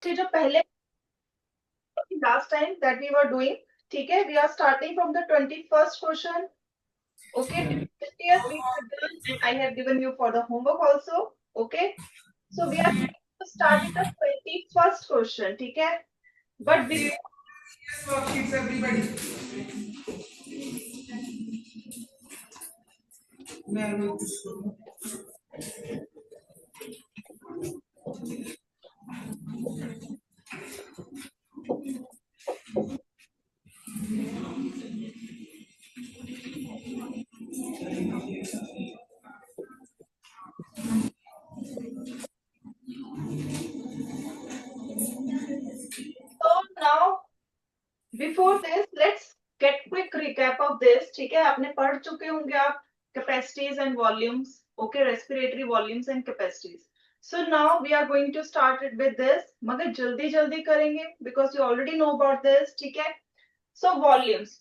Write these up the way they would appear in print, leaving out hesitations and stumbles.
ठीक, जो पहले last time that we were doing, ठीक है, we are starting from the 21st question. Okay, 20th we have done and I have given you for the homework also. Okay, so we are going to start with the 21st question. ठीक है, but before worksheets everybody. so now before this let's get quick recap of this. ठीक है, आपने पढ़ चुके होंगे आप capacities and volumes. Okay, respiratory volumes and capacities. So now we are going to start it with this. मगर जल्दी जल्दी करेंगे because you already know about this. ठीक है, सो वॉल्यूम्स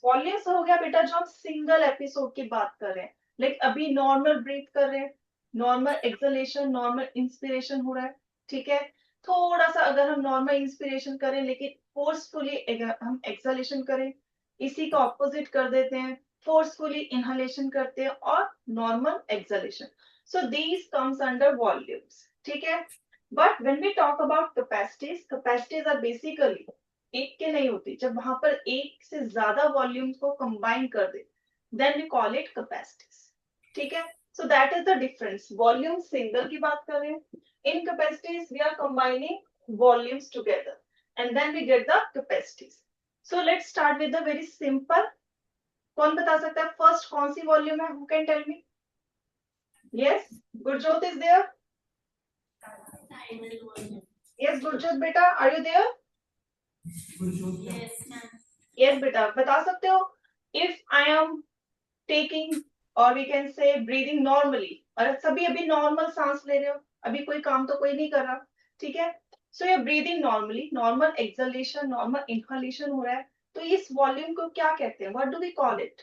हो गया बेटा जो हम सिंगल एपिसोड की बात कर रहे हैं. लाइक अभी नॉर्मल ब्रीथ कर रहे हैं, नॉर्मल एक्सलेशन, नॉर्मल इंस्पिरेशन हो रहा है. ठीक है, थोड़ा सा अगर हम नॉर्मल इंस्पिरेशन करें लेकिन फोर्सफुली हम एक्सलेशन करें, इसी का ऑपोजिट कर देते हैं, फोर्सफुली इनहेलेशन करते हैं और normal exhalation. So these comes under volumes. ठीक है, but when we talk about capacities are basically एक के नहीं होती, जब वहां पर एक से ज्यादा वॉल्यूम्स को कंबाइन कर दे then we call it capacities. ठीक है, so that is the difference. Volume single की बात कर रहे हैं, in capacities we are combining volumes together and then we get the capacities. So let's start with the very simple. कौन बता सकता है फर्स्ट कौन सी वॉल्यूम है? Who can tell me? Yes, Gurjot is there. Yes Gurjot बेटा, आर यू देयर? यस बेटा, बता सकते हो इफ आई एम टेकिंग और we can say breathing normally, और सभी अभी नॉर्मल सांस ले रहे हो, अभी कोई काम तो कोई नहीं कर रहा. ठीक है, सो ये breathing normally, normal acceleration, normal inhalation हो रहा है, तो इस वॉल्यूम को क्या कहते हैं? What do we call it?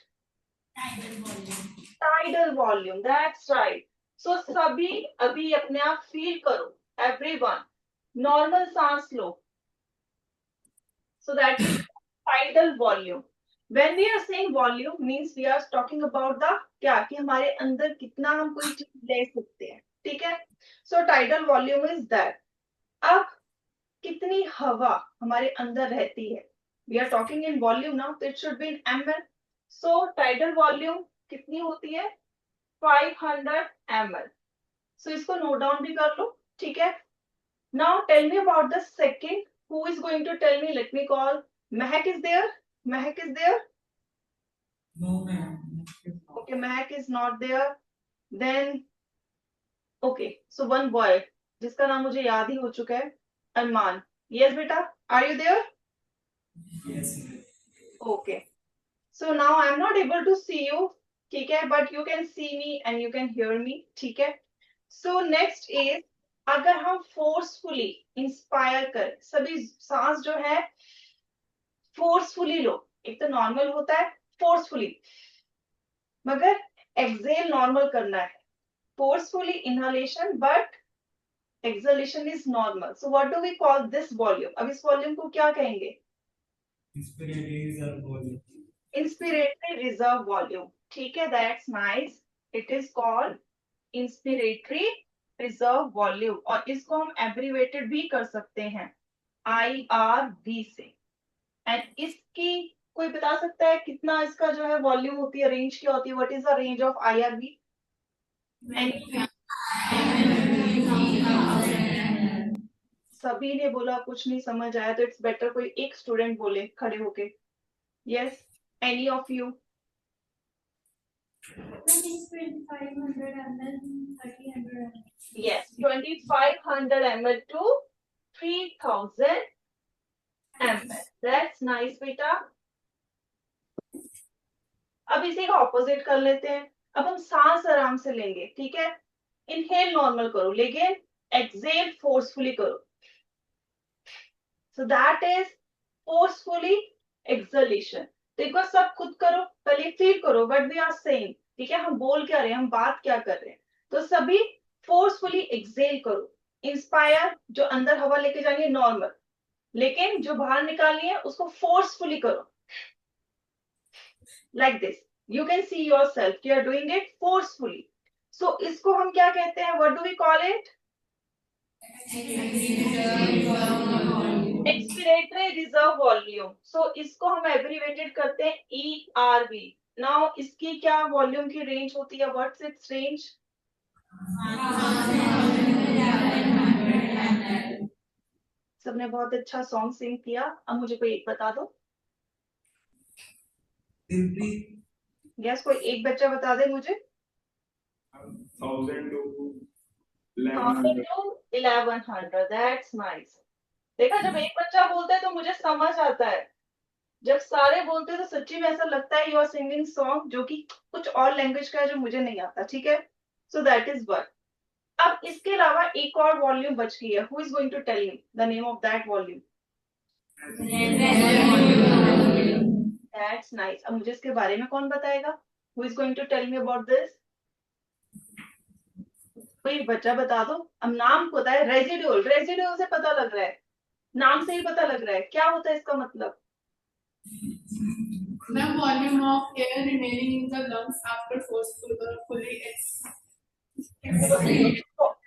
Tidal volume. That's right. So सभी अभी अपने आप फील करो, एवरीवन नॉर्मल सांस लो. So that is tidal volume. When we are saying volume means we are talking about the क्या कि हमारे अंदर कितना हम कोई चीज ले सकते हैं. ठीक है, so tidal volume is that. अब कितनी हवा हमारे अंदर रहती है? We are talking in volume now, so it should be in ml. So tidal volume कितनी होती है? 500 ml. So इसको नोट डाउन भी कर लो. ठीक है, now tell me about the second. Who is going to tell me? Let me call. Mehak is there. Mehak is there. No, ma'am. Okay, Mehak is not there. Then okay, so one boy जिसका नाम मुझे याद ही हो चुका है, अरमान. Yes बेटा, are you there? Yes. Okay, so now I'm not able to see you. ठीक है, but you can see me and you can hear me. ठीक है, so next is अगर हम फोर्सफुली इंस्पायर करें, सभी सांस जो है फोर्सफुली लो. एक तो नॉर्मल होता है फोर्सफुली, मगर एक्सेल नॉर्मल करना है. Forcefully inhalation but exhalation is normal. So what do we call this volume? अब इस वॉल्यूम को क्या कहेंगे? Inspiratory reserve volume. ठीक है, that's nice. It is called inspiratory reserve volume, और इसको हम एब्रीवेटेड भी कर सकते हैं IRV से. एंड इसकी कोई बता सकता है कितना इसका जो है वॉल्यूम होती है, रेंज क्या होती है? What is the range of IRV? सभी ने बोला कुछ नहीं समझ आया, तो इट्स बेटर कोई एक स्टूडेंट बोले खड़े होके. Yes, any of you? Yes, 2500 ml to 3000 ml. That's nice बेटा. अब इसी का ऑपोजिट कर लेते हैं. अब हम सांस आराम से लेंगे. ठीक है, इनहेल नॉर्मल करो लेकिन एक्सेल फोर्सफुली करो. सो दैट इज फोर्सफुली एक्सलेशन. तो एक बार सब खुद करो, पहले फील करो व्हाट वी आर सेइंग. ठीक है, हम बोल क्या रहे हैं, हम बात क्या कर रहे हैं. तो सभी फोर्सफुली एक्सेल करो. इंस्पायर जो अंदर हवा लेके जाएंगे नॉर्मल, लेकिन जो बाहर निकालनी है उसको फोर्सफुली करो, like this, you can see your self you are doing it forcefully. So इसको हम क्या कहते हैं, what do we call it? Expiratory reserve volume. So इसको हम एब्रीवेटेड करते हैं ERV. नाउ इसकी क्या वॉल्यूम की रेंज होती है, व्हाट्स इट्स रेंज? सबने बहुत अच्छा सॉन्ग सिंग किया. अब मुझे कोई एक बता दो. Dimply, यस, कोई एक बच्चा बता दे मुझे. 1000 to 1000 1100. to 1100. That's nice. देखा, जब एक बच्चा बोलता है तो मुझे समझ आता है, जब सारे बोलते हैं तो सच्ची में ऐसा लगता है यू आर सिंगिंग सॉन्ग जो कि कुछ और लैंग्वेज का है जो मुझे नहीं आता. ठीक है, सो दैट इज वन. अब इसके अलावा एक और वॉल्यूम बच गई है. Who is going to tell me the name of that volume? That's nice. अब मुझे इसके बारे में कौन बताएगा? Who is going to tell me about this? कोई बच्चा बता दो. अब नाम पता है, रेजिड्यूल. रेजिड्यूल से पता लग रहा है, नाम से ही पता लग रहा है. क्या होता है इसका मतलब? The volume of air remaining in the lungs after fully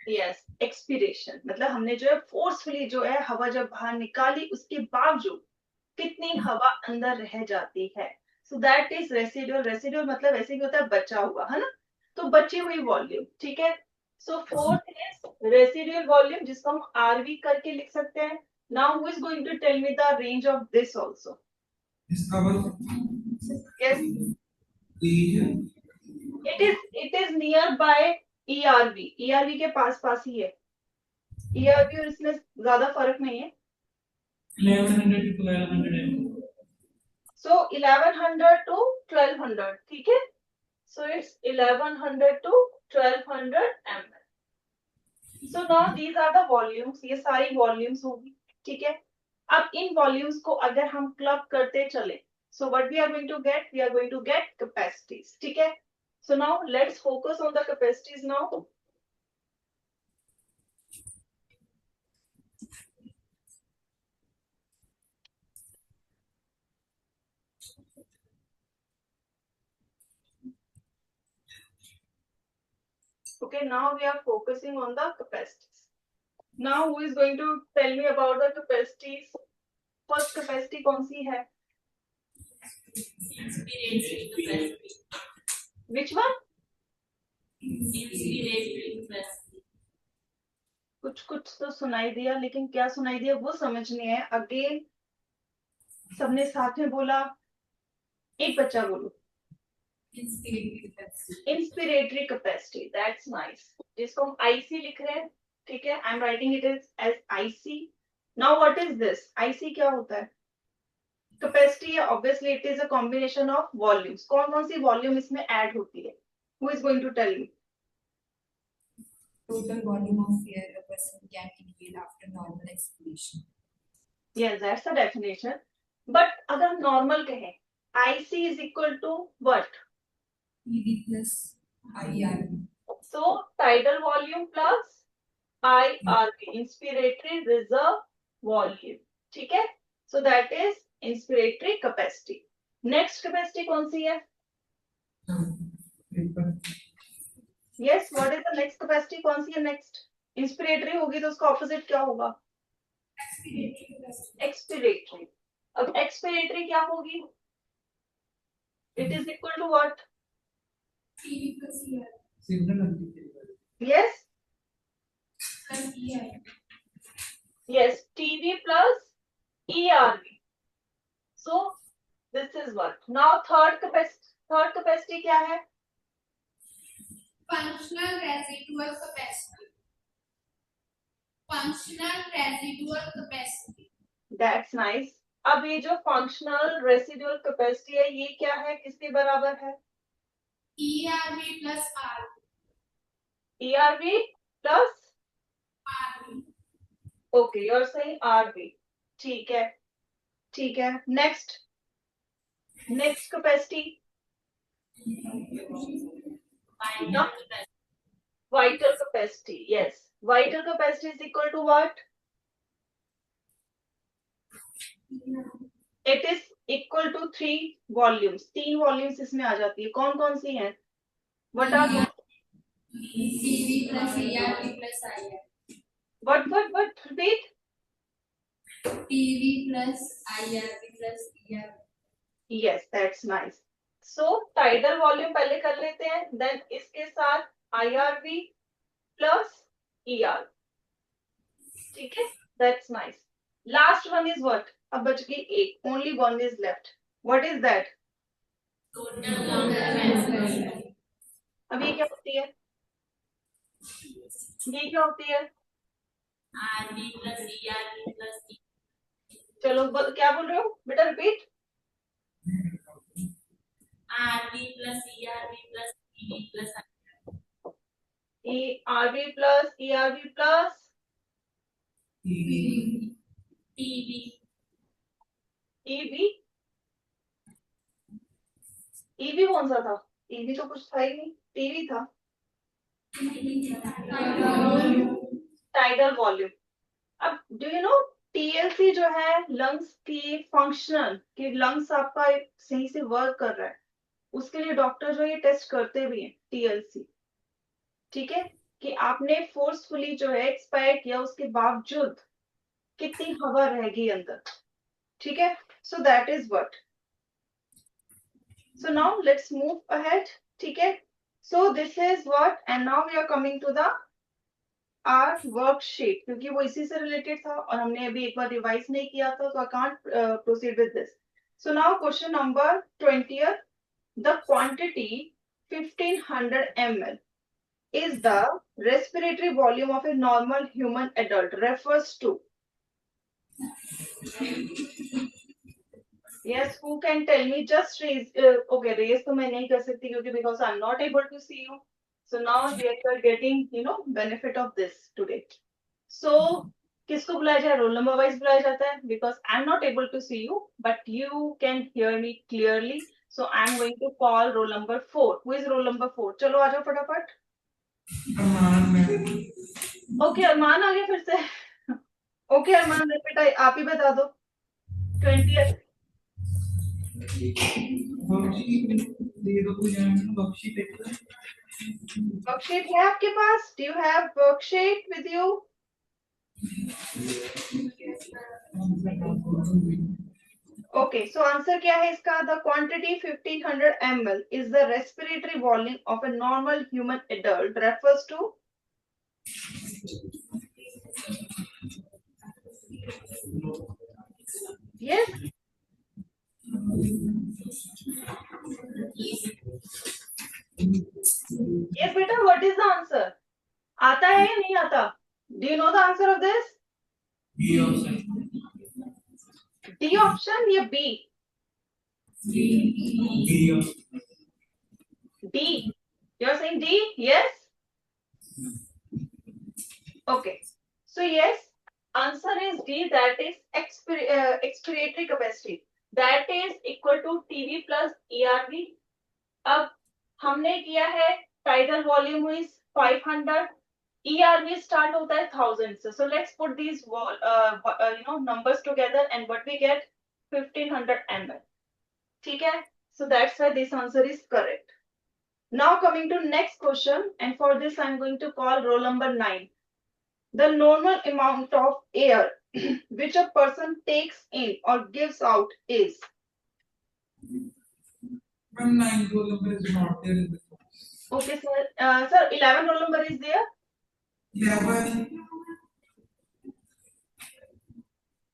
yes, expiration. मतलब हमने जो है फोर्सफुली जो है हवा जब बाहर निकाली उसके बावजूद कितनी हवा अंदर रह जाती है. So that is residual. Residual मतलब ऐसे ही होता है बचा हुआ, है ना. तो बची हुई वॉल्यूम. ठीक है, so fourth is residual volume जिसको हम RV करके लिख सकते हैं. Now who is going to tell me the range of this also? discover यस, region. it is nearby ERV. ERV के पास ही है. ERV और इसमें ज्यादा फर्क नहीं है. 1100 to 1200. So 1100 to 1200. ठीक है, so it's 1100 to 1200 ml. So now these are the volumes. ये सारी volumes होगी. ठीक है, अब इन volumes को अगर हम क्लब करते चले, so what we are going to get? We are going to get capacities. ठीक है, so now let's focus on the capacities now. Okay, now we are focusing on the capacities. Now who is going to tell me about the capacities? First capacity कौन सी है? inspiratory capacity. Which one? Inspiratory capacity. कुछ कुछ तो सुनाई दिया, लेकिन क्या सुनाई दिया वो समझ नहीं है. अगेन सबने साथ में बोला. एक बच्चा बोलो. Inspiratory capacity. Inspiratory capacity. That's nice. जिसको हम IC लिख रहे हैं. ठीक है, I am writing it is as IC. Now what is this? IC क्या होता है? कैपेसिटी है. Obviously it is a combination of volumes. कौन कौन सी वॉल्यूम इसमें ऐड होती है? Who is going to tell me? Total volume of air a person can inhale after normal expiration. Yes, that's the definition. But अगर हम normal कहें, IC is equal to what? TB plus IRB. So tidal volume plus IRV, inspiratory reserve volume. ठीक है, so that is inspiratory capacity. Next capacity कौन सी है? Yes, what is the next capacity? कौन सी है next? Inspiratory होगी तो उसका opposite क्या होगा? Expiratory. अब expiratory क्या होगी? It is equal to what? TB plus ER. Signal. Yes, Plus ER. yes, TV plus ERV. So this is what. Now third capacity क्या है? Functional residual capacity. Functional residual capacity. That's nice. अब ये जो functional residual capacity है ये क्या है, किसके बराबर है? ERV plus RV. ERV plus RV. okay, you're saying RV. ठीक है, ठीक है. Next capacity. Vital capacity. Vital capacity. Yes, vital capacity is equal to what? It is equal to 3 volumes, 3 volumes इसमें आ जाती है। कौन कौन सी हैं? What are PV plus ERV plus IR. What repeat? PV plus IRV plus ERV. Yes, that's nice. So tidal volume पहले कर लेते हैं, देन इसके साथ IRV प्लस ER। ठीक है, that's nice. Last one is what? अब बच गई एक, only one is left. What is that? अब ये क्या होती है? ये क्या होती है? RV plus ERV plus E. चलो क्या बोल रहे हो बेटा? Repeat. RV plus ERV plus EV plus ERV plus ERV plus TV. EV। EV कौन सा था? EV तो कुछ था ही नहीं, टीवी था। Tidal volume. अब डू यू नो TLC जो है लंग्स की फंक्शनल, कि लंग्स आपका सही से वर्क कर रहा है, उसके लिए डॉक्टर जो ये टेस्ट करते भी हैं TLC। ठीक है, कि आपने फोर्सफुली जो है एक्सपायर किया, उसके बावजूद कितनी हवा रहेगी अंदर। ठीक है, so that is what. So now let's move ahead. ठीक है, so this is what, and now we are coming to the our worksheet, क्योंकि वो इसी से रिलेटेड था और हमने अभी एक बार रिवाइज नहीं किया था, तो I can't proceed with this. So now question number 20th, the quantity 1500 ml is the respiratory volume of a normal human adult refers to? Yes, who can tell me? Just raise. Okay, raise तो मैं नहीं कर सकती क्योंकि because I'm not able to see you. So now we are getting benefit of this today. So किसको बुलाया जाए? Roll number wise बुलाया जाता है, because I'm not able to see you, but you can hear me clearly. So I'm going to call roll number 4. Who is roll number 4? चलो आ जाओ फटाफट। Okay, अरमान आ गया फिर से। ओके अरमान, बेटा आप ही बता दो। 20th। वर्कशीट है आपके पास? Do you have worksheet with you? Okay, so answer क्या है इसका? The quantity 1500 ml is the respiratory volume of a normal human adult refers to? Yes yes बेटा, व्हाट इज द आंसर? आता है या नहीं आता? Do you know the answer of this? D option या B? D. You are saying D? Yes? Okay. So yes, answer is D, that is expiratory capacity. That is equal to TV plus ERV. अब हमने किया है tidal volume is 500, ERV start होता है 1000 से. So let's put these numbers together and what we get? 1500 ml. ठीक है? So that's why this answer is correct. Now coming to next question, and for this I'm going to call roll number 9. The normal amount of air which a person takes in or gives out is? 9 roll number is not there in the class. Okay, sir. Sir, 11 roll number is there? 11.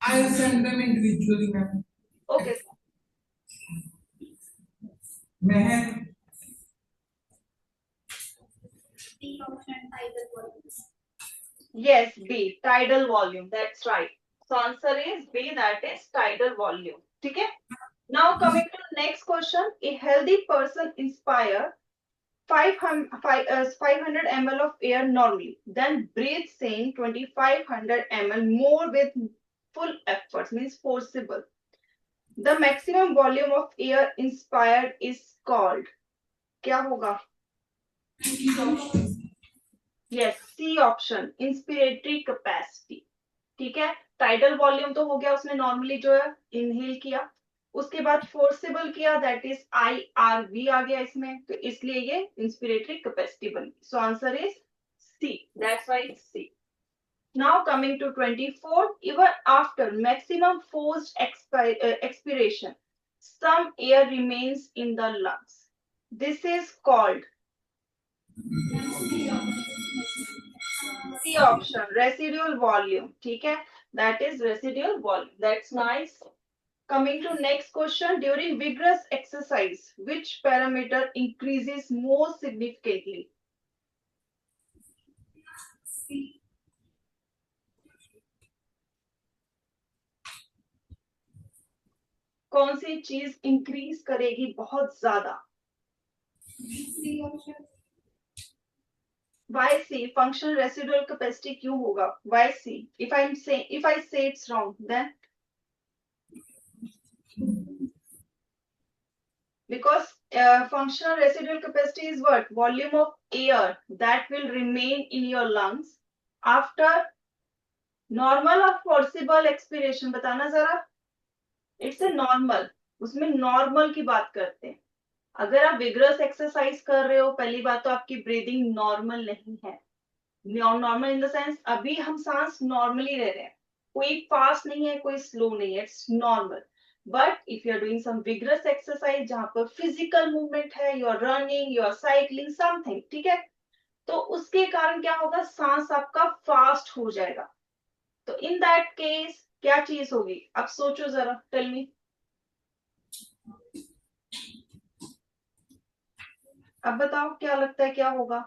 I'll send them individually, ma'am. Okay, sir. Meher. D option tidal volumes. Yes, B, tidal volume. That's right. So answer is B, that is tidal volume. ठीक है? Now coming to the next question. A healthy person inspire 500 ml of air normally, then breathes in 2500 ml more with full efforts, means forcible. The maximum volume of air inspired is called? क्या होगा? Yes, C option, inspiratory capacity. ठीक है, tidal volume तो हो गया, उसने normally जो है इनहेल किया, उसके बाद फोर्सेबल किया, दैट इज IRV आ गया इसमें, तो इसलिए ये इंस्पिरेटरी कैपेसिटी बनी. So answer is C. That's why it's C. Now coming to 24, even after maximum forced expiration, some air remains in the lungs. This is called C option, residual volume. ठीक है, that is residual volume. That's nice. Coming to next question, during vigorous exercise, which parameter increases more significantly? कौन सी चीज increase करेगी बहुत ज्यादा? Why C? Functional residual capacity क्यों होगा? Why C? If I say it's wrong, then because functional residual capacity is what? Volume of air that will remain in your lungs after normal or forcible expiration. बताना जरा. It's a normal. उसमें normal की बात करते हैं. अगर आप vigorous exercise कर रहे हो, पहली बात तो आपकी ब्रीदिंग नॉर्मल नहीं है. नॉर्मल इन द सेंस अभी हम सांस नॉर्मली ले रहे हैं, कोई फास्ट नहीं है, कोई स्लो नहीं है, it's normal. But if you are doing some vigorous exercise जहां पर फिजिकल मूवमेंट है, you are running, you are cycling something, ठीक है, तो उसके कारण क्या होगा, सांस आपका फास्ट हो जाएगा. तो इन दैट केस क्या चीज होगी? अब सोचो जरा, टेल मी. अब बताओ क्या लगता है क्या होगा?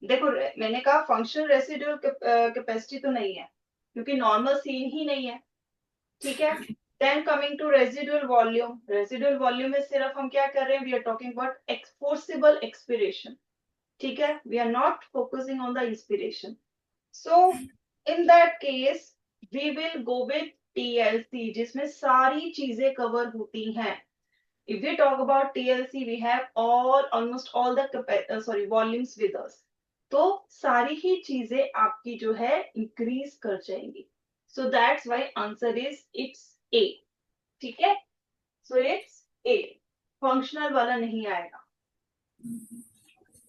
देखो मैंने कहा फंक्शनल रेसिडुअल कैपेसिटी तो नहीं है, क्योंकि नॉर्मल सीन ही नहीं है, ठीक है. Then coming to residual volume. Residual volume में सिर्फ हम क्या कर रहे हैं, we are talking about forcible expiration, ठीक है, we are not focusing on the inspiration. So in that case we will go with TLC, जिसमें सारी चीजें कवर होती हैं. If we talk about TLC, we have almost all the volumes with us. तो सारी ही चीजें आपकी जो है इंक्रीज कर जाएंगी. So that's why answer is it's A. ठीक है, so it's A. फंक्शनल वाला नहीं आएगा.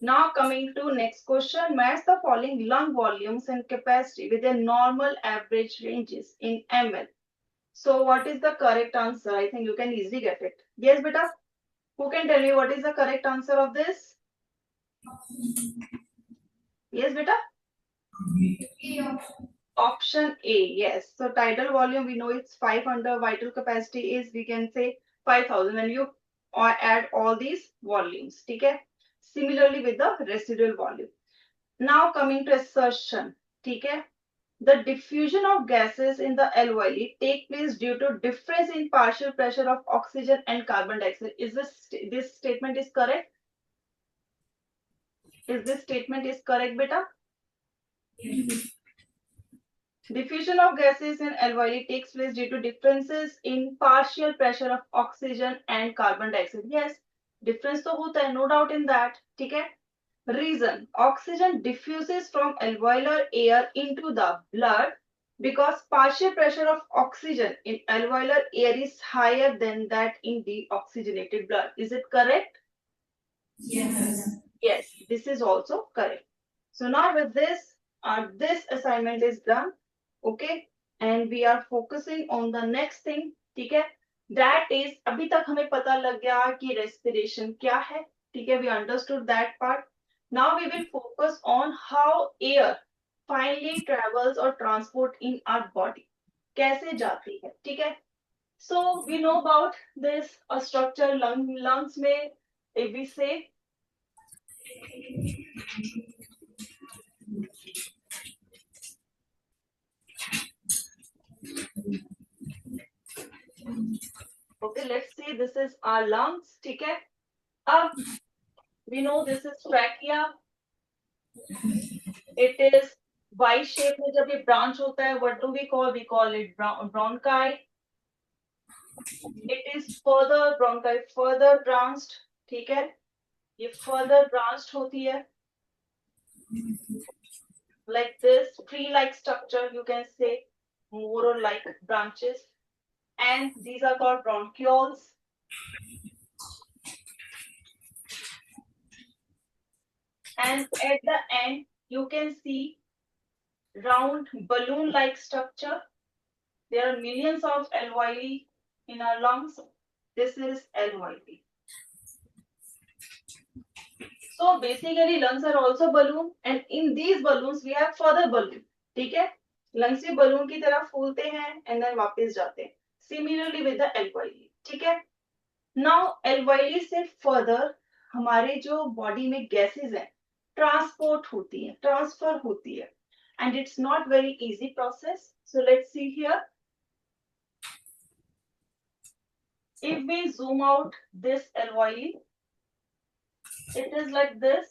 Now coming to next question, match the following lung volumes and capacity with their normal average ranges in ml. So what is the correct answer? I think you can easily get it. Yes, beta. Who can tell me what is the correct answer of this? Yes, beta. Option A. Yes. So tidal volume, we know it's 500. Vital capacity is, we can say 5,000 when you add all these volumes. Okay. Similarly with the residual volume. Now coming to assertion. Okay. The diffusion of gases in the alveoli take place due to difference in partial pressure of oxygen and carbon dioxide. Is this statement is correct? Is this statement is correct, beta? Diffusion of gases in alveoli takes place due to differences in partial pressure of oxygen and carbon dioxide. Yes, difference तो होता है, no doubt in that. ठीक है? Reason: oxygen diffuses from alveolar air into the blood because partial pressure of oxygen in alveolar air is higher than that in deoxygenated blood. Is it correct? Yes. Yes, this is also correct. So now with this, this assignment is done. Okay, and we are focusing on the next thing. ठीक है? That is, अभी तक हमें पता लग गया कि respiration क्या है. ठीक है? We understood that part. Now we will focus on how air finally travels or transport in our body. कैसे जाती है, ठीक है? So we know about this structure lungs में, if we say okay, let's say this is our lungs, ठीक है? अब we know this is trachea. It is Y shape में जब ये branch होता है, what do we call? We call it bronchi. It is further bronchi, further branched, ठीक है? ये further branched होती है, like this tree-like structure, you can say. more or like branches, and these are called bronchioles. And at the end, you can see round balloon-like structure. There are millions of alveoli in our lungs. This is alveoli. So basically, lungs are also balloon, and in these balloons we have further balloon. ठीक है? Lungs भी balloon की तरह फूलते हैं and then वापस जाते हैं. Similarly with the alveoli. ठीक है? Now alveoli से further हमारे जो body में gases हैं, transport होती है, transfer होती है, and it's not very easy process. So let's see here. If we zoom out this alveoli, it is like this,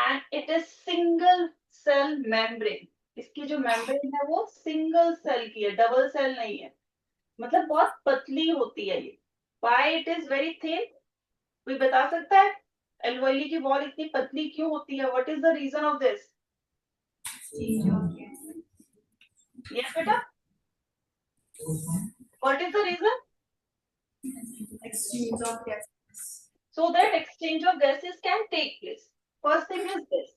and it is single cell membrane. इसकी जो membrane है वो single cell की है, double cell नहीं है. मतलब बहुत पतली होती है ये. Why it is very thin? कोई बता सकता है? alveoli की wall इतनी पतली क्यों होती है? What is the reason of this? Exchange of gases. Yes, बेटा. What is the reason? Exchange of gases. So that exchange of gases can take place. First thing is this.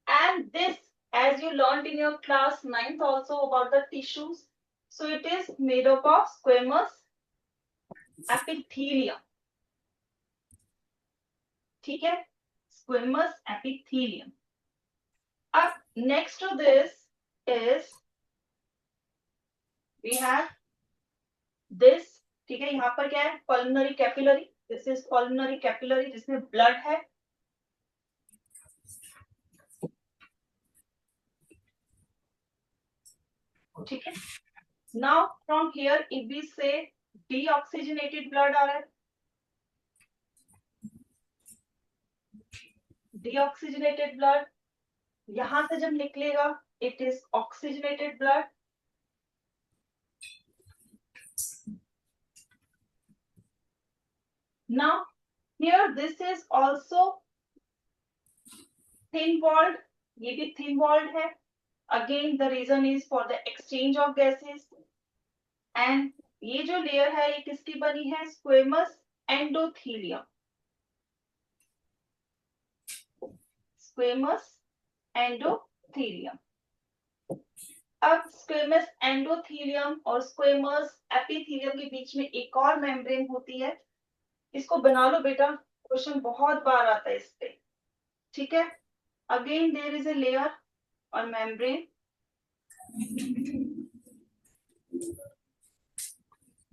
And this, as you learned in your class 9th also about the tissues. So it is made up of squamous epithelium. ठीक है? Squamous epithelium. Up next to this is we have this. ठीक है? यहाँ पर क्या है? Pulmonary capillary. This is pulmonary capillary जिसमें blood है. ठीक है? Now from here if we say deoxygenated blood आ रहा है, deoxygenated blood यहां से जब निकलेगा it is oxygenated blood. Now here this is also thin walled, ये भी thin walled है. Again the reason is for the exchange of gases. And ये जो layer है ये किसकी बनी है? Squamous endothelium. Squamous endothelium. अब squamous endothelium और squamous epithelium के बीच में एक और membrane होती है. इसको बना लो बेटा, क्वेश्चन बहुत बार आता है इस पे. ठीक है? Again there is a layer or membrane.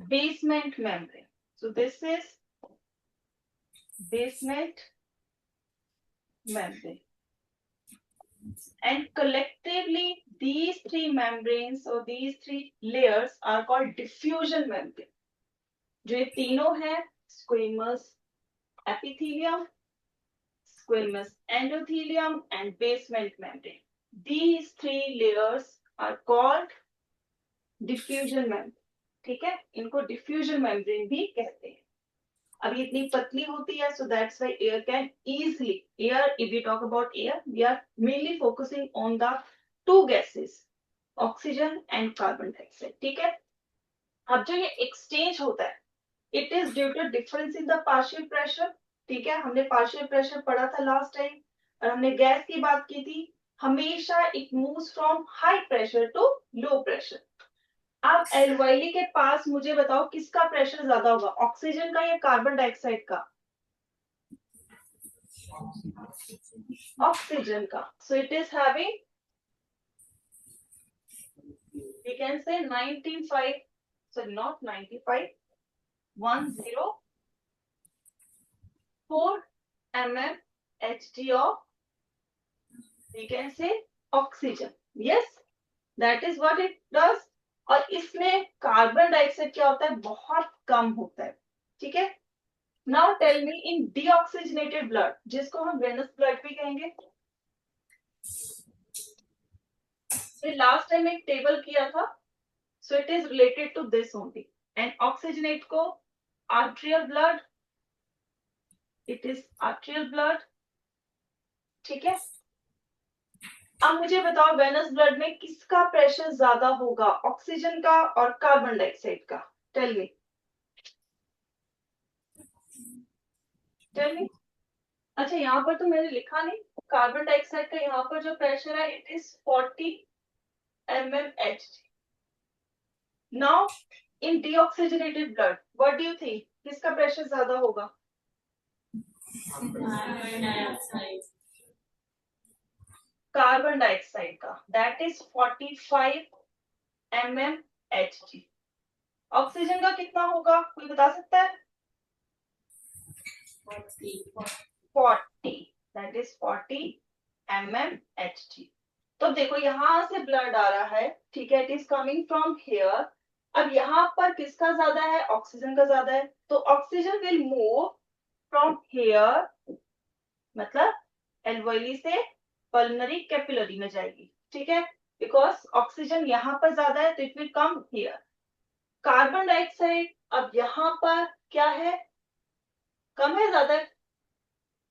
Basement membrane. So this is basement membrane. And collectively these three membranes or these three layers are called diffusion membrane. जो ये तीनों है squamous epithelium, squamous endothelium and basement membrane. These three layers are called diffusion membrane. ठीक है? इनको diffusion membrane भी कहते हैं. अब ये इतनी पतली होती है, so that's why air can easily, if we talk about air, we are mainly focusing on the two gases, oxygen and carbon dioxide. ठीक है? अब जो ये exchange होता है, it is due to difference in the partial pressure. ठीक है? हमने partial pressure पढ़ा था last time और हमने गैस की बात की थी. हमेशा it moves from high pressure to low pressure. अब alveoli के पास मुझे बताओ किसका प्रेशर ज्यादा होगा, ऑक्सीजन का या कार्बन डाइऑक्साइड का? ऑक्सीजन का. So it is having, we can say 95, so not 95, 104 mm Hg of, we can say oxygen. Yes, that is what it does. और इसमें कार्बन डाइऑक्साइड क्या होता है? बहुत कम होता है. ठीक है? नाउ टेल मी इन डीऑक्सीजनेटेड ब्लड, जिसको हम वेनस ब्लड भी कहेंगे. तो लास्ट टाइम एक टेबल किया था, so it is related to this only. And oxygenate को arterial blood, it is arterial blood. ठीक है? अब मुझे बताओ वेनस ब्लड में किसका प्रेशर ज्यादा होगा, ऑक्सीजन का और कार्बन डाइऑक्साइड का? Tell me, tell me. अच्छा यहाँ पर तो मैंने लिखा नहीं, कार्बन डाइऑक्साइड का यहाँ पर जो प्रेशर है it is 40 mmHg। Now in deoxygenated blood what do you think, किसका प्रेशर ज्यादा होगा? Carbon dioxide. कार्बन डाइऑक्साइड का, दैट इज 45 mmHg। ऑक्सीजन का कितना होगा, कोई बता सकता है? 40, दैट इज 40 mmHg। तो देखो यहाँ से ब्लड आ रहा है, ठीक है, it is coming from here. अब यहाँ पर किसका ज्यादा है, ऑक्सीजन का ज्यादा है, तो oxygen will move from here, मतलब एल्वोली से पल्मोनरी कैपिलरी में जाएगी, ठीक है, बिकॉज ऑक्सीजन यहाँ पर ज्यादा है तो it will come here. Carbon dioxide अब यहाँ पर क्या है, कम है ज्यादा है?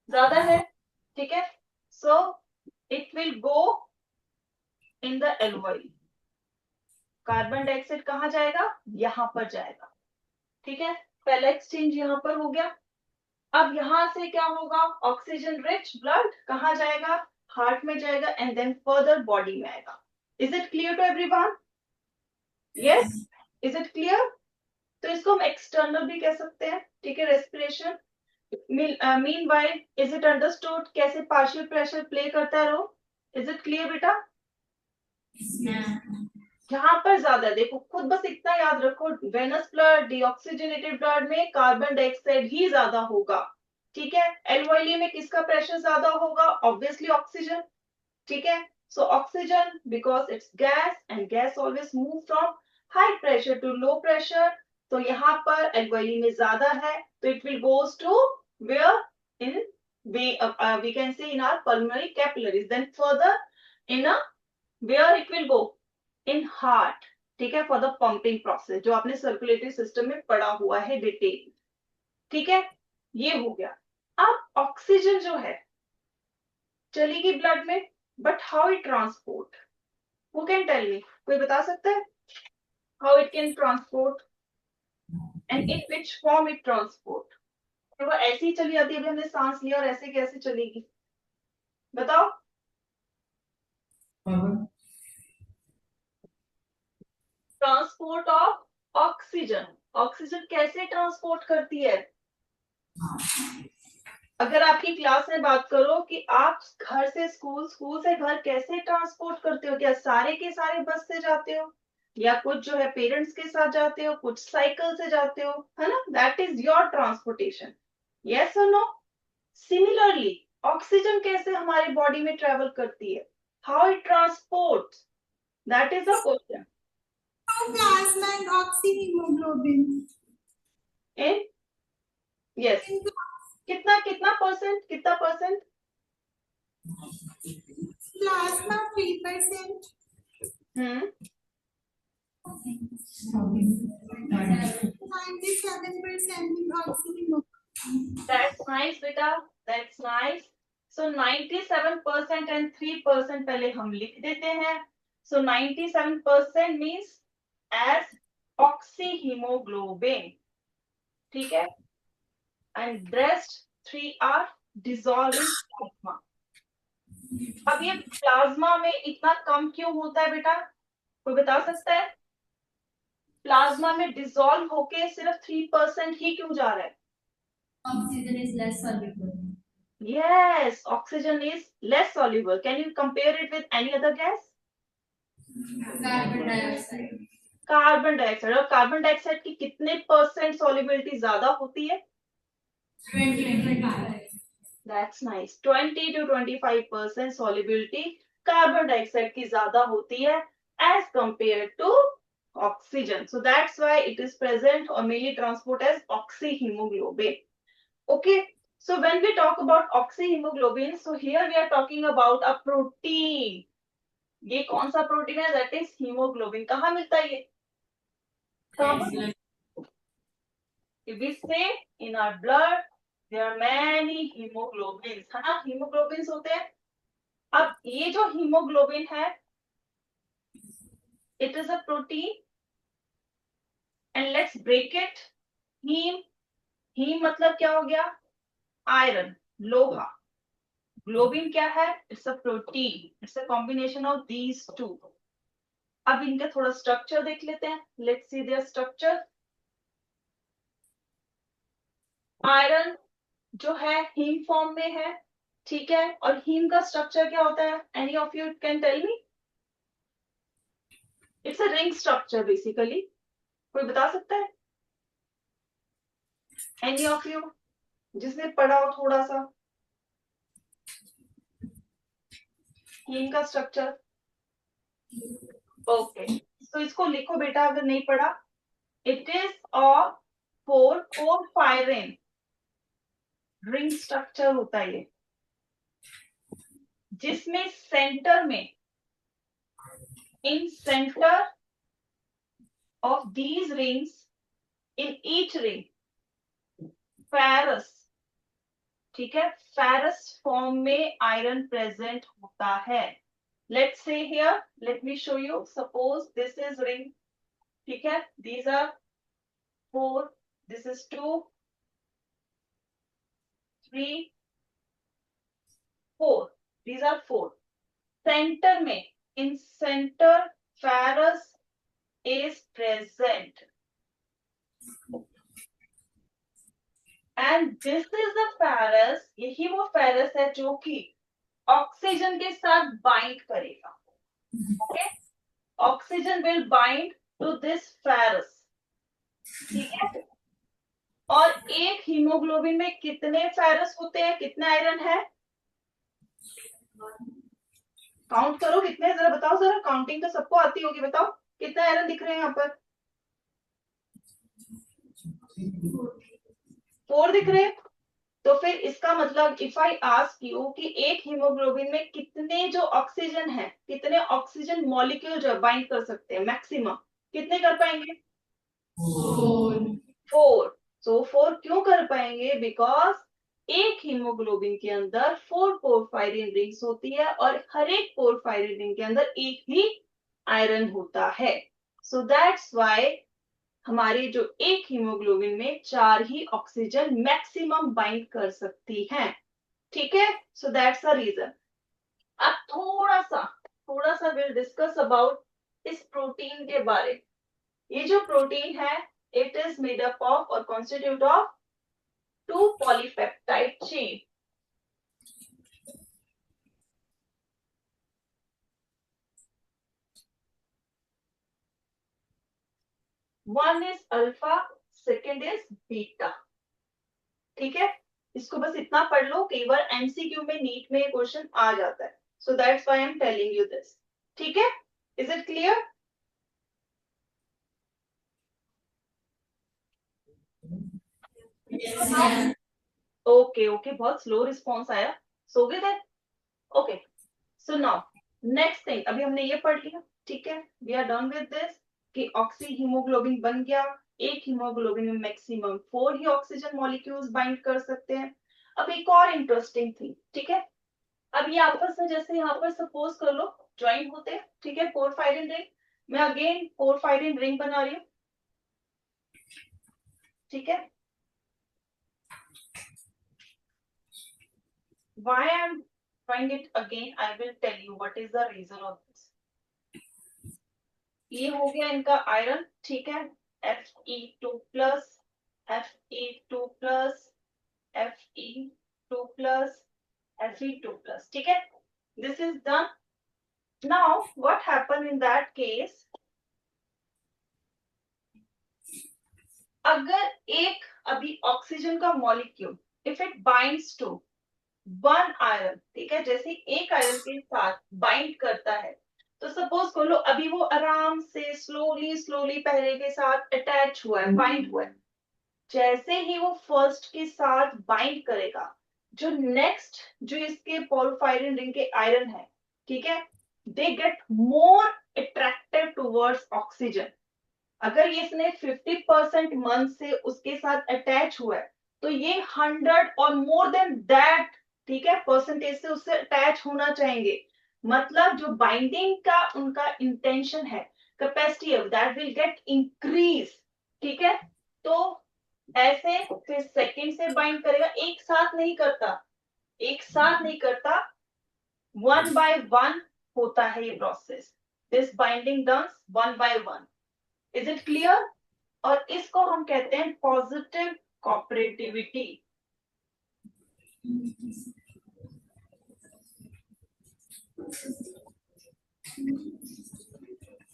ज्यादा है, ठीक है, so it will go in the alveoli. Carbon dioxide कहाँ जाएगा, यहाँ पर जाएगा, ठीक है, पहला एक्सचेंज यहाँ पर हो गया। अब यहाँ से क्या होगा, ऑक्सीजन रिच ब्लड कहाँ जाएगा, हार्ट में जाएगा एंड देन फर्दर बॉडी में आएगा। Is it clear to everyone? Yes, is it clear? तो इसको हम एक्सटर्नल भी कह सकते हैं, ठीक है, respiration. Meanwhile is it understood कैसे पार्शियल प्रेशर प्ले करता है रोल? इज इट क्लियर बेटा? यहाँ पर ज्यादा देखो, खुद बस इतना याद रखो, वेनस ब्लड डीऑक्सीजनेटेड ब्लड में कार्बन डाइऑक्साइड ही ज्यादा होगा, ठीक है। एलओएलई में किसका प्रेशर ज्यादा होगा, ऑब्वियसली ऑक्सीजन, ठीक है। So oxygen because it's gas and gas always move from high pressure to low pressure, तो यहाँ पर एलओएलई में ज्यादा है तो it will goes to where, in we can say in our pulmonary capillaries, then further in a where it will go, in heart, ठीक है, for the pumping process, जो आपने सर्कुलेटरी सिस्टम में पढ़ा हुआ है डिटेल, ठीक है, ये हो गया। अब ऑक्सीजन जो है चलेगी ब्लड में, but how it transport, who can tell me, कोई बता सकता है how it can transport and in which form it transport? वो ऐसे ही चली जाती है, अभी हमने सांस लिया और ऐसे कैसे चलेगी, बताओ? ट्रांसपोर्ट ऑफ ऑक्सीजन, ऑक्सीजन कैसे ट्रांसपोर्ट करती है? अगर आपकी क्लास में बात करो कि आप घर से स्कूल, स्कूल से घर कैसे ट्रांसपोर्ट करते हो, क्या सारे के सारे बस से जाते हो, या कुछ जो है पेरेंट्स के साथ जाते हो, कुछ साइकिल से जाते हो, है ना, that is your transportation, yes और नो? सिमिलरली ऑक्सीजन कैसे हमारी बॉडी में ट्रेवल करती है, how it transport, that is the question. Plasma and oxyhemoglobin. In yes, कितना कितना परसेंट, कितना percent? Plasma 3%. 97% in oxyhemoglobin. That's nice बेटा, that's nice. So 97% and 3% पहले हम लिख देते हैं. So 97% means as oxyhemoglobin, ठीक है? And rest 3 are dissolved in plasma. अब ये प्लाज्मा में इतना कम क्यों होता है बेटा, कोई बता सकता है? प्लाज्मा में डिसॉल्व होके सिर्फ 3% ही क्यों जा रहा है? Oxygen is less soluble. Yes, oxygen is less soluble. Can you compare it with any other gas? Carbon dioxide. Carbon dioxide, और कार्बन डाइऑक्साइड की कितने परसेंट सॉल्युबिलिटी ज्यादा होती है? 20-25. That's nice. 20 to 25% solubility carbon dioxide की ज्यादा होती है as compared to oxygen. So that's why it is present or mainly transport as oxyhemoglobin. Okay. So when we talk about oxyhemoglobin, so here we are talking about a protein. ये कौन सा protein है? That is hemoglobin. कहाँ मिलता है ये? If we say in our blood there are many hemoglobins, है ना, hemoglobins होते हैं। अब ये जो हीमोग्लोबिन है, it is a protein and let's break it. Haem मतलब क्या हो गया? आयरन, लोहा. ग्लोबिन क्या है? It's a protein. It's a combination of these two. अब इनका थोड़ा स्ट्रक्चर देख लेते हैं. Let's see their structure. Iron जो है हीम फॉर्म में है, ठीक है. और हीम का स्ट्रक्चर क्या होता है? Any of you can tell me? It's a ring structure basically. कोई बता सकता है? एनी ऑफ यू जिसने पढ़ा हो थोड़ा सा हीम का स्ट्रक्चर. ओके, तो इसको लिखो बेटा अगर नहीं पढ़ा. It is a 4 porphyrin ring structure होता है ये, जिसमें सेंटर में, in centre of these rings, in each ring ferrous, ठीक है, फेरस फॉर्म में आयरन प्रेजेंट होता है. Let's see here, let me show you. Suppose this is ring, ठीक है. These are 4, this is 2, 3, 4. These are 4. Center में, in center ferrous is present. And this is the ferrous. यही वो ferrous है जो कि ऑक्सीजन के साथ बाइंड करेगा. Okay? Oxygen will bind to this ferrous. ठीक है. और एक हीमोग्लोबिन में कितने फेरस होते हैं? कितने आयरन है? काउंट करो कितने, जरा बताओ. जरा काउंटिंग तो सबको आती होगी. बताओ कितने आयरन दिख रहे हैं यहाँ पर? 4 दिख रहे हैं. तो फिर इसका मतलब इफ आई आस्क यू कि एक हीमोग्लोबिन में कितने जो ऑक्सीजन है, कितने ऑक्सीजन मॉलिक्यूल जो बाइंड कर सकते हैं मैक्सिमम, कितने कर पाएंगे? 4. सो 4 क्यों कर पाएंगे? बिकॉज एक हीमोग्लोबिन के अंदर 4 पोरफायरिन रिंग्स होती है और हर एक पोरफायरिन रिंग के अंदर एक ही आयरन होता है. सो दैट्स व्हाई हमारी जो एक हीमोग्लोबिन में 4 ही ऑक्सीजन मैक्सिमम बाइंड कर सकती हैं. ठीक है. So that's the reason. अब थोड़ा सा विल डिस्कस अबाउट इस प्रोटीन के बारे. ये जो प्रोटीन है, it is made up of or constitute of 2 polypeptide chain. One is alpha, second is beta. ठीक है. इसको बस इतना पढ़ लो, कई बार एमसीक्यू में नीट में क्वेश्चन आ जाता है. So that's why I am telling you this. ठीक है. Is it clear? ओके, बहुत स्लो रिस्पॉन्स आया. सो गए थे. Okay. So now next thing, अभी हमने ये पढ़ लिया. ठीक है. We are done with this कि ऑक्सी हीमोग्लोबिन बन गया. एक हीमोग्लोबिन में मैक्सिमम 4 ही ऑक्सीजन मॉलिक्यूल्स बाइंड कर सकते हैं. अब एक और इंटरेस्टिंग थिंग. ठीक है. अब ये आपस में जैसे यहाँ पर सपोज कर लो ज्वाइन होते हैं. ठीक है. Porphyrin ring. मैं अगेन पोरफायरिन रिंग बना रही हूँ. ठीक है. Why I'm trying it again, I will tell you what is the reason of this. ये हो गया इनका आयरन. ठीक है. Fe2 plus, Fe2 plus, Fe2 plus, Fe2 plus. ठीक है. This is done. Now what happened in that case? अगर एक अभी ऑक्सीजन का molecule if it binds to 1 iron, ठीक है, जैसे एक आयरन के साथ बाइंड करता है, तो सपोज कर लो अभी वो आराम से स्लोली पहले के साथ अटैच हुआ है, बाइंड हुआ है. जैसे ही वो फर्स्ट के साथ बाइंड करेगा, जो नेक्स्ट जो इसके पोरफायरिन रिंग के आयरन है, ठीक है, they get more attractive towards oxygen. अगर ये इसने 50% मन से उसके साथ अटैच हुआ है, तो ये 100 और मोर देन दैट, ठीक है, परसेंटेज से उससे अटैच होना चाहेंगे. मतलब जो बाइंडिंग का उनका इंटेंशन है, कैपेसिटी है, दैट विल गेट इंक्रीज। ठीक है, तो ऐसे फिर सेकंड से बाइंड करेगा, एक साथ नहीं करता, एक साथ नहीं करता, वन बाय वन होता है ये process. This binding dones one by one. Is it clear? और इसको हम कहते हैं पॉजिटिव कोऑपरेटिविटी।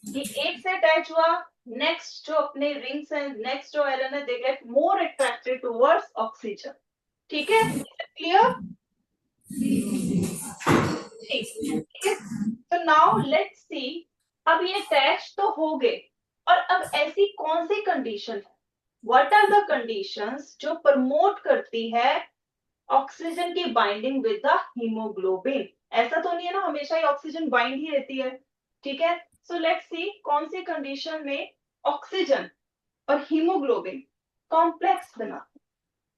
ये एक से अटैच हुआ, नेक्स्ट जो अपने रिंग्स है, नेक्स्ट जो आयरन है, they get more attracted towards oxygen. ठीक है, क्लियर? ठीक है, तो नाउ लेट्स सी, अब ये अटैच तो हो गए, और अब ऐसी कौन सी कंडीशन है, व्हाट आर द कंडीशंस जो प्रमोट करती है ऑक्सीजन की बाइंडिंग विद द हीमोग्लोबिन? ऐसा तो नहीं है ना हमेशा ही ऑक्सीजन बाइंड ही रहती है। ठीक है, सो लेट्स सी कौन सी कंडीशन में ऑक्सीजन और हीमोग्लोबिन कॉम्प्लेक्स बना।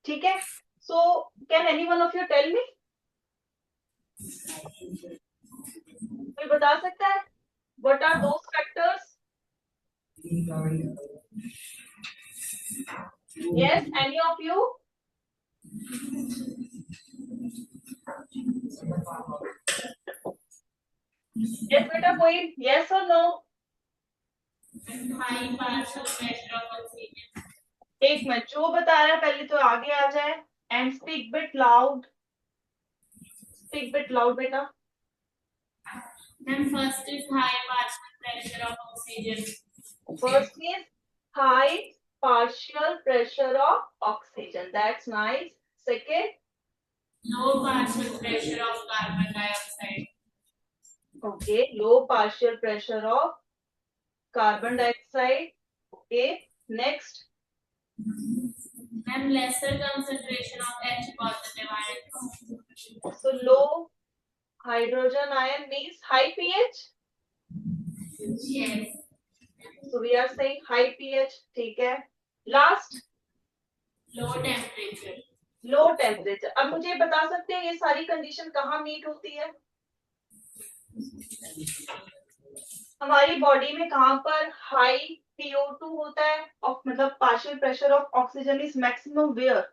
ठीक है, so can any one of you tell me? कोई बता सकता है what are those factors? Yes, any of you? Yes बेटा, कोई यस और no? high partial pressure of oxygen. एक मिनट, जो बता रहा है पहले तो आगे आ जाए and speak bit loud, speak bit loud बेटा। Then first is high partial pressure of oxygen. First is high partial pressure of oxygen, that's nice. Second, Low partial pressure of carbon dioxide. okay, low partial pressure of carbon dioxide. Okay, next, Then lesser concentration of H positive ions. so low hydrogen ion means high pH. Yes. So we are saying high pH. ठीक है, last, Low temperature. Low temperature. अब मुझे बता सकते हैं ये सारी condition कहाँ मीट होती है हमारी बॉडी में? कहाँ पर हाई PO2 होता है, और मतलब partial pressure of oxygen is maximum where?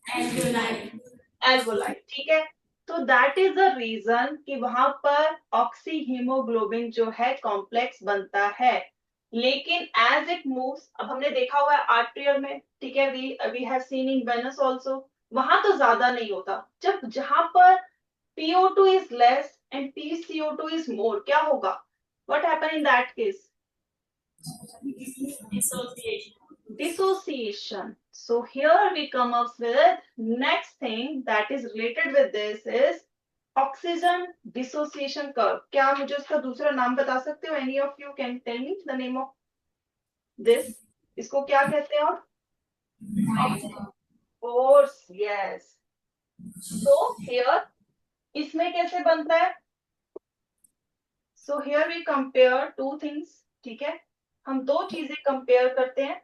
Alveoli. Alveoli. ठीक है, तो दैट इज द रीजन कि वहां पर ऑक्सी हीमोग्लोबिन जो है कॉम्प्लेक्स बनता है। लेकिन एज इट मूव्स, अब हमने देखा हुआ है आर्ट्रियल में, ठीक है, we have seen in venous also, वहां तो ज्यादा नहीं होता। जब जहां पर PO2 is less and PCO2 is more, क्या होगा? What happen in that case? Dissociation. Dissociation. So here we come up with next thing that is related with this is oxygen dissociation curve. क्या मुझे उसका दूसरा नाम बता सकते हो? Any of you can tell me the name of this? इसको क्या कहते हैं? और course, yes. So here इसमें कैसे बनता है? So here we compare two things. ठीक है, हम दो चीजें कंपेयर करते हैं।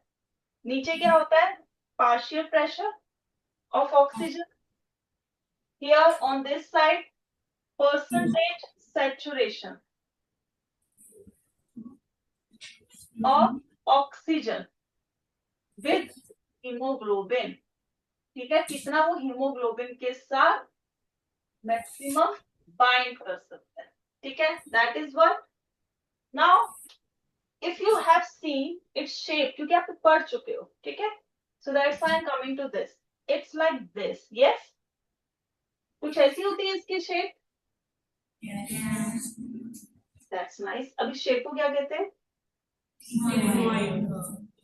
नीचे क्या होता है? Partial pressure of oxygen. Here on this side, percentage saturation of oxygen with hemoglobin. ठीक है, कितना वो हीमोग्लोबिन के साथ मैक्सिमम बाइंड कर सकता है। ठीक है, that is what. Now if you have seen its shape, क्योंकि आप पढ़ चुके हो, ठीक है, so that's why I am coming to this. It's like this, yes, कुछ ऐसी होती है इसकी शेप। That's nice. अब इस शेप को क्या कहते हैं?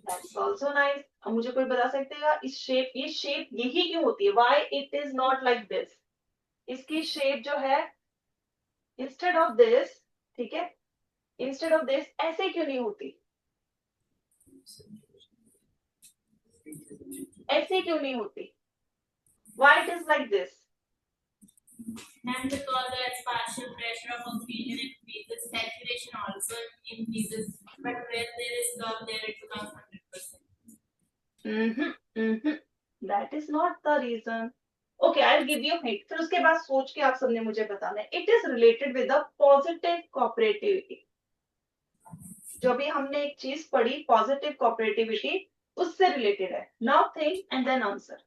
That's also nice. अब मुझे कोई बता सकता है इस शेप, ये शेप यही क्यों होती है? Why it is not like this? इसकी शेप जो है इंस्टेड ऑफ दिस, ठीक है, इंस्टेड ऑफ दिस ऐसे क्यों नहीं होती? ऐसे क्यों नहीं होती? Why it is like this? And because as partial pressure of oxygen increases, saturation also increases. But when there is curve, there it becomes 100%. That is not the reason. Okay, I will give you hint, फिर उसके बाद सोच के आप सबने मुझे बताना है. It is related with the positive cooperativity. जो भी हमने एक चीज पढ़ी पॉजिटिव कोऑपरेटिविटी, उससे रिलेटेड है. Now think and then answer.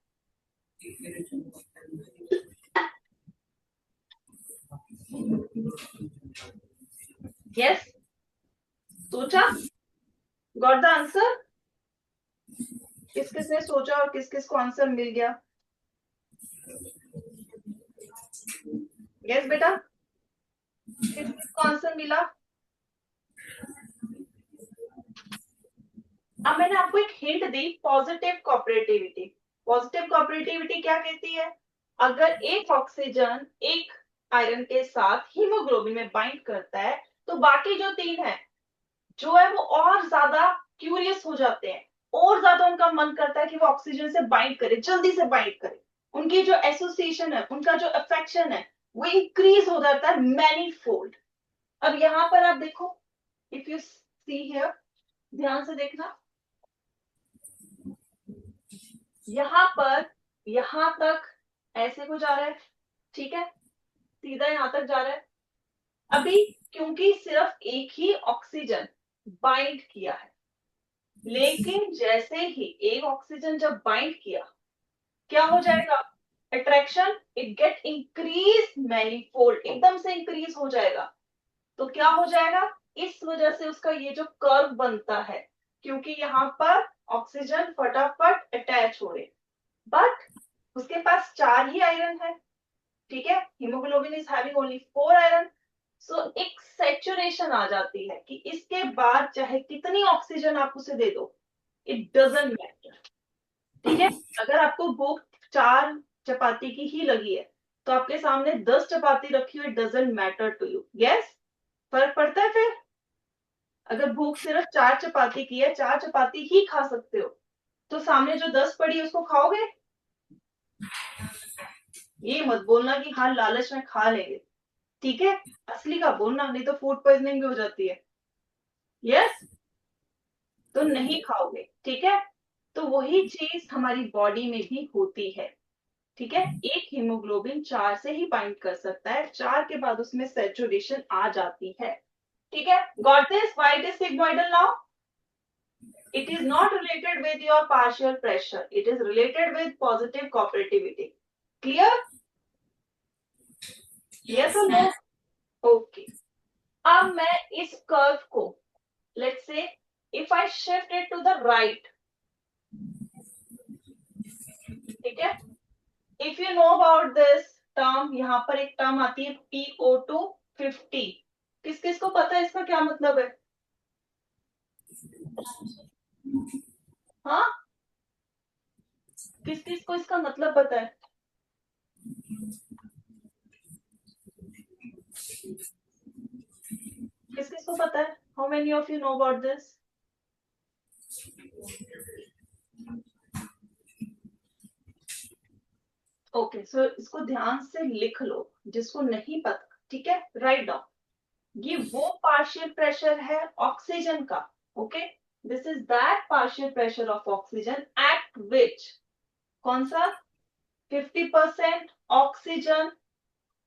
Yes, सोचा, गॉट द आंसर. किस किसने सोचा और किस किस को आंसर मिल गया? यस बेटा, किस किस को आंसर मिला? अब मैंने आपको एक हिंट दी, पॉजिटिव कोऑपरेटिविटी. पॉजिटिव कोऑपरेटिविटी क्या कहती है? अगर एक ऑक्सीजन एक आयरन के साथ हीमोग्लोबिन में बाइंड करता है तो बाकी जो 3 है जो है वो और ज्यादा क्यूरियस हो जाते हैं, और ज्यादा उनका मन करता है कि वो ऑक्सीजन से बाइंड करे, जल्दी से बाइंड करे. उनकी जो एसोसिएशन है, उनका जो अफेक्शन है, वो इंक्रीज हो जाता है मैनी फोल्ड. अब यहाँ पर आप देखो, इफ यू सी हियर, ध्यान से देखना, यहाँ पर यहाँ तक ऐसे को जा रहा है, ठीक है, सीधा यहाँ तक जा रहा है. अभी क्योंकि सिर्फ एक ही ऑक्सीजन बाइंड किया है, लेकिन जैसे ही एक ऑक्सीजन जब बाइंड किया, क्या हो जाएगा? Attraction, it get increase manifold, एकदम से इंक्रीज हो जाएगा. तो क्या हो जाएगा? इस वजह से उसका ये जो कर्व बनता है, क्योंकि यहाँ पर ऑक्सीजन फटाफट अटैच हो रहे, बट उसके पास 4 ही आयरन है, ठीक है, haemoglobin is having only 4 iron. So एक सैचुरेशन आ जाती है कि इसके बाद चाहे कितनी ऑक्सीजन आप उसे दे दो, इट डजंट मैटर. ठीक है, अगर आपको भूख 4 चपाती की ही लगी है तो आपके सामने 10 चपाती रखी हुई, doesn't matter to you. Yes, फर्क पड़ता है. फिर अगर भूख सिर्फ 4 चपाती की है, 4 चपाती ही खा सकते हो, तो सामने जो 10 पड़ी है उसको खाओगे? ये मत बोलना कि हाँ लालच में खा लेंगे, ठीक है, असली का बोलना, नहीं तो फूड पॉइजनिंग भी हो जाती है. यस, तो नहीं खाओगे, ठीक है. तो वही चीज हमारी बॉडी में भी होती है, ठीक है. एक हीमोग्लोबिन 4 से ही बाइंड कर सकता है, 4 के बाद उसमें सैचुरेशन आ जाती है, ठीक है. Got this? Why it is sigmoidal now? It is not related with your partial pressure. It is related with positive cooperativity. Clear? Yes or no? Okay. अब मैं इस कर्व को, let's say, if I shift it to the right, ठीक है. If you know about this term, यहाँ पर एक term आती है PO2 50. किस किस को पता है इसका क्या मतलब है? हाँ, किस किस को इसका मतलब पता है? किस किस को पता है? How many of you know about this? Okay, so इसको ध्यान से लिख लो, जिसको नहीं पता, ठीक है, राइट डाउन. ये वो पार्शियल प्रेशर है ऑक्सीजन का. Okay, this is that partial pressure of oxygen eight विच, कौन सा? 50% ऑक्सीजन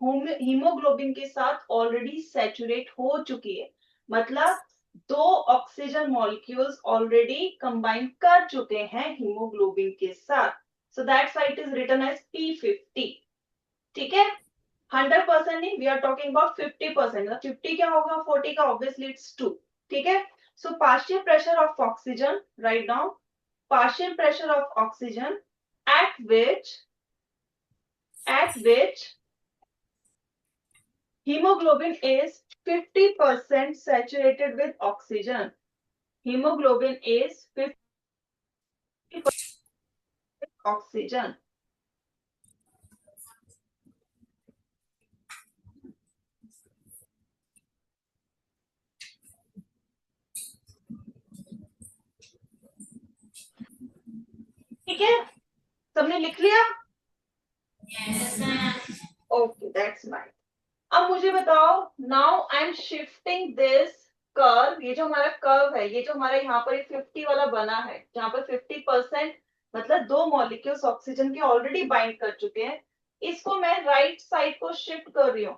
हीमोग्लोबिन के साथ ऑलरेडी सैचुरेट हो चुकी है. मतलब 2 ऑक्सीजन मॉलिक्यूल्स ऑलरेडी कंबाइन कर चुके हैं हीमोग्लोबिन के साथ. So that's why it is written as P50. ठीक है, 100% नहीं, वी आर टॉकिंग अबाउट 50%. 50 क्या होगा? 40 का ऑब्वियसली इट्स 2. ठीक है, so partial pressure of oxygen, right down, partial pressure of oxygen at which hemoglobin is 50% saturated with oxygen. Hemoglobin is 50% with oxygen. ठीक है, सबने लिख लिया? Yes, ma'am. Okay, that's right. अब मुझे बताओ, now I am shifting this curve. ये जो हमारा कर्व है, ये जो हमारा यहाँ पर 50 वाला बना है, जहाँ पर 50% मतलब 2 मॉलिक्यूल्स ऑक्सीजन के ऑलरेडी बाइंड कर चुके हैं, इसको मैं राइट साइड को शिफ्ट कर रही हूँ,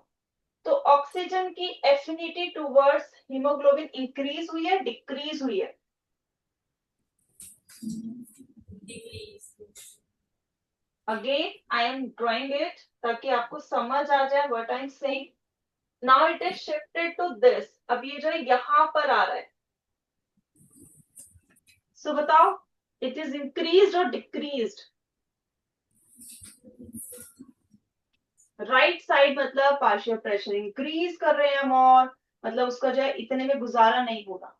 तो ऑक्सीजन की एफिनिटी टुवर्ड्स हीमोग्लोबिन इंक्रीज हुई है, डिक्रीज हुई है? Decrease. Again I am drawing it ताकि आपको समझ आ जाए what I am saying. Now it is shifted to this. अब ये जो यहां पर आ रहा है, सो बताओ इट इज इंक्रीज्ड और डिक्रीज्ड? राइट साइड मतलब पार्शियल प्रेशर इंक्रीज कर रहे हैं हम, और मतलब उसका जो है इतने में गुजारा नहीं होगा,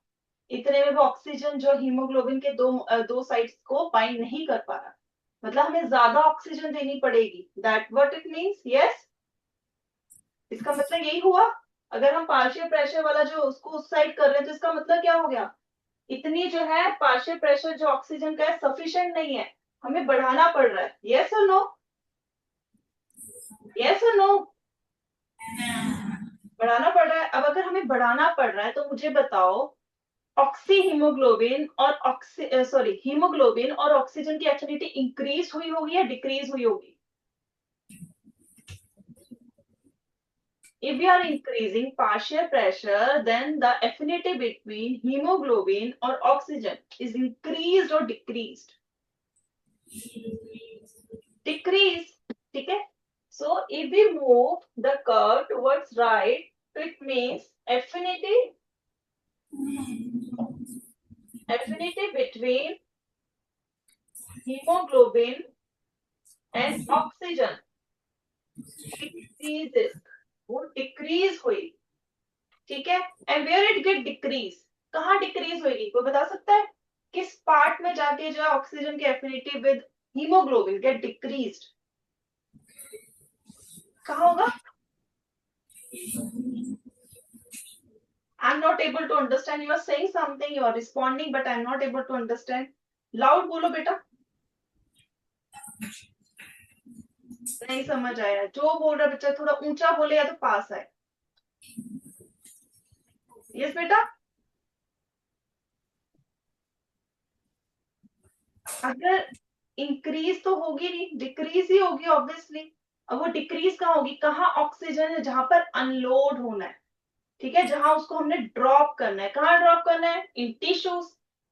इतने में वो ऑक्सीजन जो हीमोग्लोबिन के दो साइड्स को बाइंड नहीं कर पा रहा, मतलब हमें ज्यादा ऑक्सीजन देनी पड़ेगी. That what it means. Yes, इसका मतलब यही हुआ. अगर हम पार्शियल प्रेशर वाला जो उसको उस साइड कर रहे हैं तो इसका मतलब क्या हो गया, इतनी जो है पार्शियल प्रेशर जो ऑक्सीजन का है सफिशिएंट नहीं है, हमें बढ़ाना पड़ रहा है. यस और नो? यस और नो? बढ़ाना पड़ रहा है. अब अगर हमें बढ़ाना पड़ रहा है तो मुझे बताओ, ऑक्सी हीमोग्लोबिन और हीमोग्लोबिन और ऑक्सीजन की एफिनिटी इंक्रीज हुई होगी या डिक्रीज हुई होगी? If you are increasing partial pressure, then the affinity between hemoglobin or oxygen is increased or decreased? Decrease. ठीक है. So if we move the curve towards right, it means affinity between hemoglobin and oxygen decreases. वो decrease हुई. ठीक है. And where it get decrease, कहाँ decrease होगी? कोई बता सकता है किस पार्ट में जाके जो है ऑक्सीजन की affinity with haemoglobin get decreased? कहाँ होगा? I am not able to understand. You are saying something, you are responding, but I am not able to understand. Loud बोलो बेटा. नहीं समझ आया. जो बोल रहा बच्चा थोड़ा ऊंचा बोले या तो पास आए. यस बेटा. अगर इंक्रीज तो होगी नहीं, डिक्रीज ही होगी ऑब्वियसली. अब वो डिक्रीज कहाँ होगी? कहाँ ऑक्सीजन है जहां पर अनलोड होना है, ठीक है, जहां उसको हमने ड्रॉप करना है. कहाँ ड्रॉप करना है? इन टिश्यूज.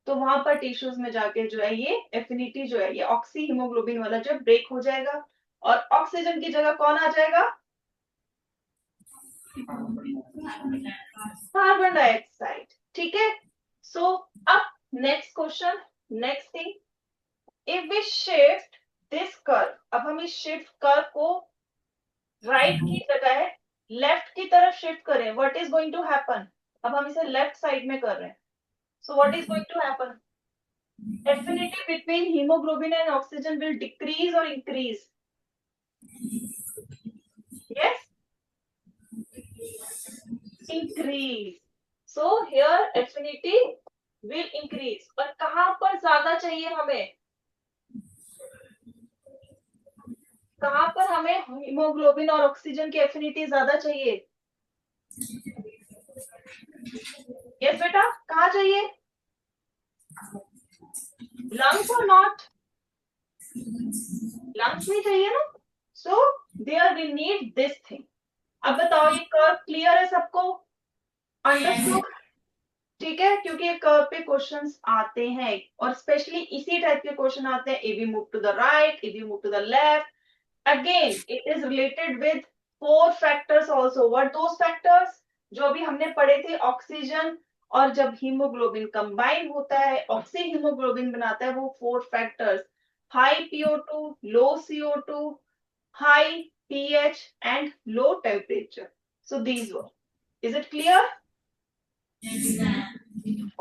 तो वहां पर टिश्यूज में जाके जो है ये एफिनिटी जो है ये ऑक्सी हीमोग्लोबिन वाला जो ब्रेक हो जाएगा, और ऑक्सीजन की जगह कौन आ जाएगा? Carbon dioxide. ठीक है. सो अब next question, next thing, if we shift this curve, अब हम इस शिफ्ट कर्व को राइट की जगह लेफ्ट की तरफ शिफ्ट करें, what is going to happen? अब हम इसे लेफ्ट साइड में कर रहे हैं, so what is going to happen? Affinity between haemoglobin and oxygen will decrease और increase? Yes, increase. So here affinity will increase. और कहां पर ज्यादा चाहिए हमें? कहां पर हमें हीमोग्लोबिन और ऑक्सीजन की एफिनिटी ज्यादा चाहिए? यस बेटा, कहां चाहिए? लंग्स और नॉट? लंग्स में चाहिए ना. So there we need this thing. अब बताओ ये कर्व क्लियर है सबको? अंडरस्टूड? ठीक है, क्योंकि ये कर्व पे क्वेश्चंस आते हैं और स्पेशली इसी टाइप के क्वेश्चन आते हैं. If you move to the right, if you move to the left, again it is related with 4 factors also. What those factors? जो अभी हमने पढ़े थे, ऑक्सीजन और जब हीमोग्लोबिन कंबाइन होता है ऑक्सी हीमोग्लोबिन बनाता है, वो 4 factors: high PO2, low CO2, high pH and low temperature. So these were. Is it clear?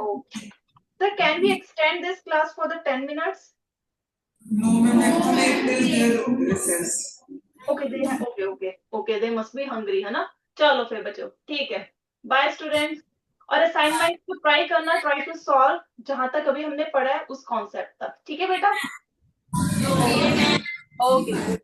Okay. So can we extend this class for the 10 minutes? No, ma'am, actually it is their recess. Okay, okay, they must be hungry, है ना. चलो फिर बच्चों, ठीक है. Bye students. और assignment को try करना, ट्राई टू सॉल्व जहां तक अभी हमने पढ़ा है उस कॉन्सेप्ट तक. ठीक है बेटा? ओके.